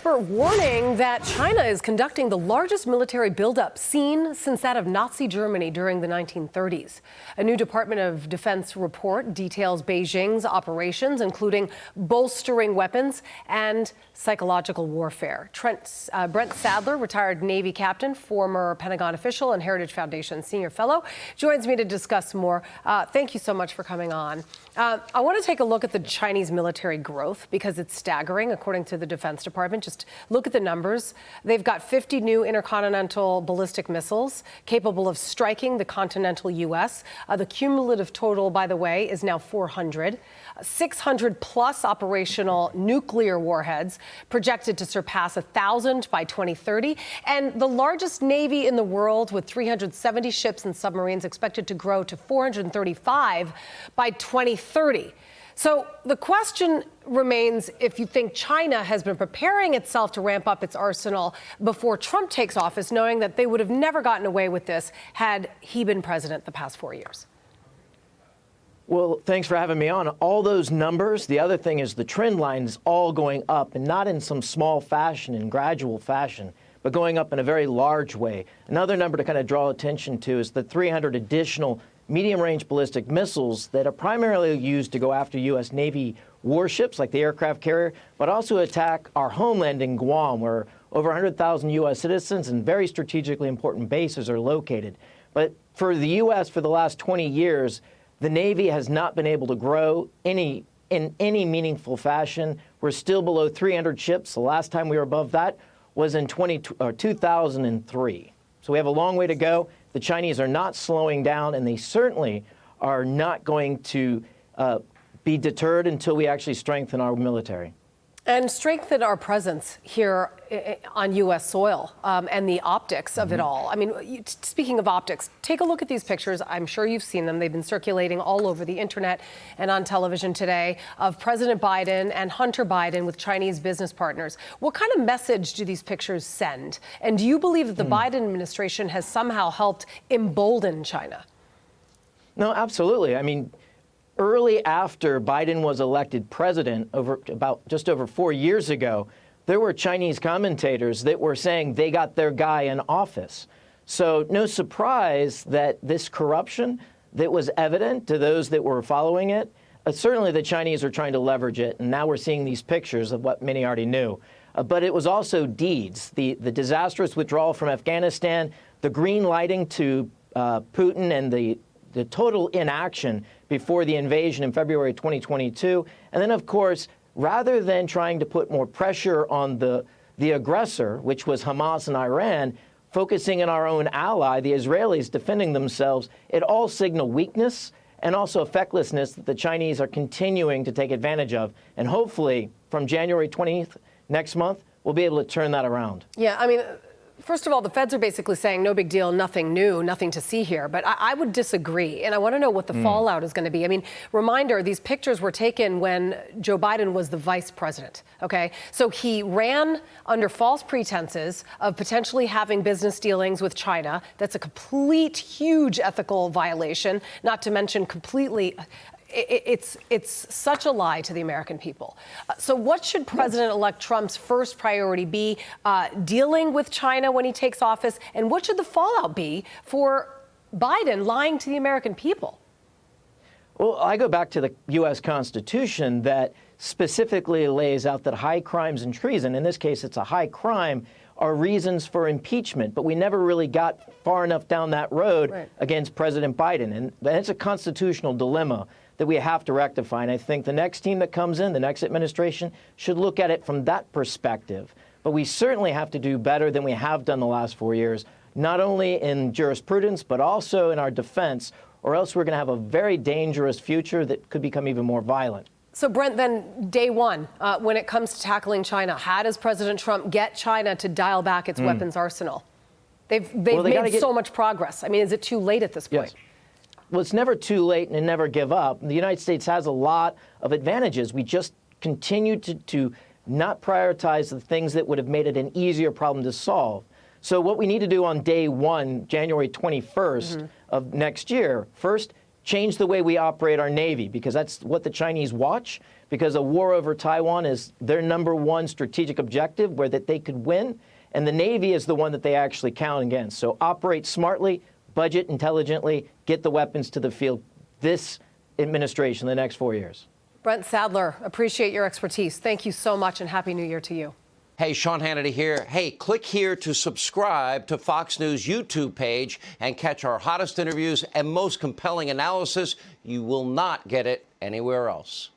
expert warning that China is conducting the largest military buildup seen since that of Nazi Germany during the 1930s. A new Department of Defense report details Beijing's operations, including bolstering weapons and psychological warfare. Brent Sadler, retired Navy captain, former Pentagon official, and Heritage Foundation senior fellow, joins me to discuss more. Thank you so much for coming on. I want to take a look at the Chinese military growth because it's staggering, according to the Defense Department. Just look at the numbers. They've got 50 new intercontinental ballistic missiles capable of striking the continental U.S. The cumulative total, by the way, is now 400. 600 plus operational nuclear warheads projected to surpass 1,000 by 2030. And the largest navy in the world, with 370 ships and submarines, expected to grow to 435 by 2030. So the question remains if you think China has been preparing itself to ramp up its arsenal before Trump takes office, knowing that they would have never gotten away with this had he been president the past 4 years. Well, thanks for having me on. All those numbers, the other thing is the trend line is all going up, and not in some small fashion and gradual fashion, but going up in a very large way. Another number to kind of draw attention to is the 300 additional medium-range ballistic missiles that are primarily used to go after U.S. Navy warships like the aircraft carrier, but also attack our homeland in Guam, where over 100,000 U.S. citizens and very strategically important bases are located. But for the U.S., for the last 20 years, the Navy has not been able to grow in any meaningful fashion. We're still below 300 ships. The last time we were above that was in 2003. So we have a long way to go. The Chinese are not slowing down, and they certainly are not going to be deterred until we actually strengthen our military. And strengthen our presence here on U.S. soil and the optics of it all. I mean, speaking of optics, take a look at these pictures. I'm sure you've seen them. They've been circulating all over the internet and on television today of President Biden and Hunter Biden with Chinese business partners. What kind of message do these pictures send? And do you believe that the Biden administration has somehow helped embolden China? No, absolutely. I mean, early after Biden was elected president, just over 4 years ago, there were Chinese commentators that were saying they got their guy in office. So no surprise that this corruption that was evident to those that were following it, certainly the Chinese are trying to leverage it. And now we're seeing these pictures of what many already knew. But it was also deeds, the disastrous withdrawal from Afghanistan, the green lighting to Putin, and the total inaction before the invasion in February 2022. And then, of course, rather than trying to put more pressure on the aggressor, which was Hamas and Iran, focusing on our own ally, the Israelis, defending themselves, it all signaled weakness and also effectlessness that the Chinese are continuing to take advantage of. And hopefully, from January 20th next month, we'll be able to turn that around. Yeah, I mean, first of all, the feds are basically saying no big deal, nothing new, nothing to see here. But I would disagree, and I want to know what the fallout is going to be. I mean, reminder, these pictures were taken when Joe Biden was the vice president, okay? So he ran under false pretenses of potentially having business dealings with China. That's a complete, huge ethical violation, not to mention completely... It's such a lie to the American people. So what should President-elect Trump's first priority be, dealing with China when he takes office? And what should the fallout be for Biden lying to the American people? Well, I go back to the U.S. Constitution that specifically lays out that high crimes and treason, in this case it's a high crime, are reasons for impeachment. But we never really got far enough down that road against President Biden. And it's a constitutional dilemma that we have to rectify. And I think the next team that comes in, the next administration, should look at it from that perspective. But we certainly have to do better than we have done the last 4 years, not only in jurisprudence, but also in our defense, or else we're going to have a very dangerous future that could become even more violent. So, Brent, then day one, when it comes to tackling China, how does President Trump get China to dial back its weapons arsenal? They've made so much progress. I mean, is it too late at this point? Yes. Well, it's never too late and never give up. The United States has a lot of advantages. We just continue to not prioritize the things that would have made it an easier problem to solve. So what we need to do on day one, January 21st of next year, first, change the way we operate our Navy, because that's what the Chinese watch, because a war over Taiwan is their #1 strategic objective where that they could win, and the Navy is the one that they actually count against. So operate smartly, budget intelligently, get the weapons to the field this administration the next 4 years. Brent Sadler, appreciate your expertise. Thank you so much, and Happy New Year to you. Hey, Sean Hannity here. Hey, click here to subscribe to Fox News YouTube page and catch our hottest interviews and most compelling analysis. You will not get it anywhere else.